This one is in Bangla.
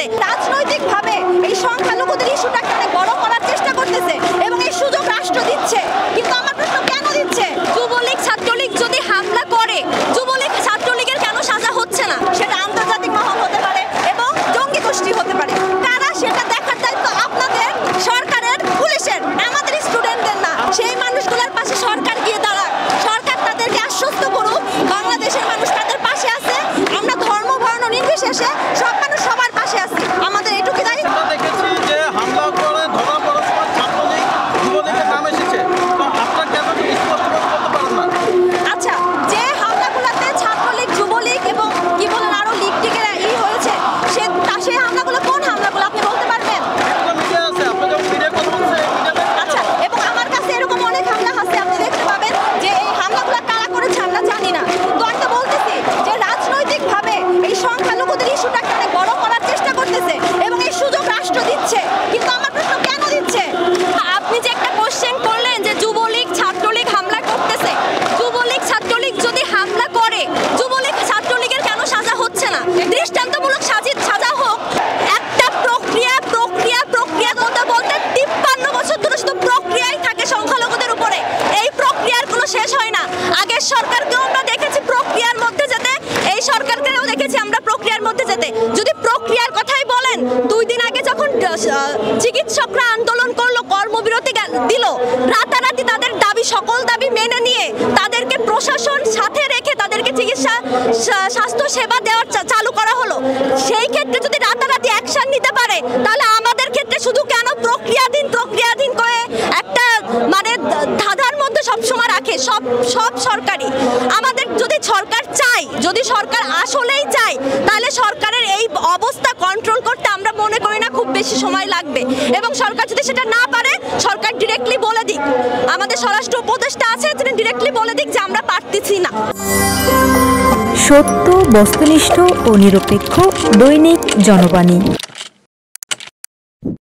সাথে রাজনৈতিকভাবে এই সংখ্যালঘুদের ইস্যুটা কেন বড় করার চেষ্টা করতেছে এবং এই সুযোগ রাষ্ট্র দিচ্ছে। কিন্তু আমার প্রশ্ন, কেন দিচ্ছে? যুবলীগ ছাত্রলীগ যদি হামলা করে, যুবলীগ ছাত্রলীগের কেন সাজা হচ্ছে না? সেটা আন্তর্জাতিক মহল হতে পারে এবং জঙ্গি গোষ্ঠী হতে পারে। কারা সেটা দেখার দায়িত্ব আপনাদের, সরকারের, পুলিশের, আমাদের স্টুডেন্টদের না। সেই মানুষগুলোর পাশে সরকার গিয়ে দাঁড়াক, সরকার তাদেরকে আশ্বস্ত করুক বাংলাদেশের মানুষ তাদের পাশে আছে। আমরা ধর্ম বর্ণ নির্বিশেষে সব মানুষ সবার পাশে আছি। আমাদের এটুকু দায়িত্ব। দেখেছি যে হামলা করে ধরা পড়ার সময় ছাত্রলীগ যুবলীগের নাম এসেছে, তো আপনারা কেন স্পষ্ট করতে পারেন না? আচ্ছা, যে হামলাগুলোতে ছাত্রলীগ, যুবলীগ এবং কি বলেন আরো লীগ টিকের হয়েছে, সেই হামলাগুলো কোন হামলাগুলো আপনি বলতে পারবেন? মিডিয়া আছে, আপনি যখন মিডিয়া কথা বলছেন। আচ্ছা, এবং আমার কাছে এরকম অনেক হামলা আছে, আপনি দেখতে পাবেন যে এই হামলাগুলো কারা করেছে আমরা জানি না। তো আমি তো বলতেছি যে রাজনৈতিকভাবে এই সংখ্যালঘুদের ইস্যুটা কেন বড় করার চেষ্টা করতেছে এবং এই সুযোগ রাষ্ট্র দিচ্ছে। কিন্তু আমার প্রশ্ন, কেন দিচ্ছে? আপনি যে একটা কোশ্চেন করলেন যে যুবলীগ ছাত্রলীগ হামলা করতেছে, যুবলীগ ছাত্রলীগ যদি হামলা করে, যুবলীগ ছাত্রলীগের কেন সাজা হচ্ছে না? দৃষ্টান্তমূলক সাজা হোক। একটা প্রক্রিয়া বলতে 53 বছর ধরে শুধু প্রক্রিয়াই থাকে সংখ্যালঘুদের উপরে। এই প্রক্রিয়ার কোনো শেষ হয় না। আগের সরকারকেও আমরা দেখেছি প্রক্রিয়ার মধ্যে যেতে, এই সরকারকেও দেখেছি আমরা প্রক্রিয়ার মধ্যে যেতে। যদি প্রক্রিয়ার কথাই বলেন, 2 দিন আগে যখন চিকিৎসকরা আন্দোলন করলো, কর্মবিরতি দিল, রাতারাতি তাদের দাবি, সকল দাবি মেনে নিয়ে তাদেরকে প্রশাসন সাথে রেখে তাদেরকে চিকিৎসা, স্বাস্থ্য সেবা দেওয়ার চালু করা হলো। সেই ক্ষেত্রে যদি রাতারাতি অ্যাকশন নিতে পারে, তাহলে আমাদের ক্ষেত্রে শুধু কেন প্রক্রিয়াধীন করে একটা মানে ধাঁধার মধ্যে সবসময় রাখে সব সরকারি। আমাদের যদি সরকার চাই, যদি সরকার আসলেই চায়, তাহলে সরকারের এই অবস্থা কন্ট্রোল করতে আমরা মনে করি না খুব বেশি সময় লাগবে। এবং সরকার যদি সেটা না পারে, সরকার ডিরেক্টলি বলে দিক, আমাদের স্বরাষ্ট্র উপদেষ্টা আছে, তিনি ডিরেক্টলি বলে দিক যে আমরা পারতেছি না। সত্য, বস্তুনিষ্ঠ ও নিরপেক্ষ দৈনিক জনবাণী।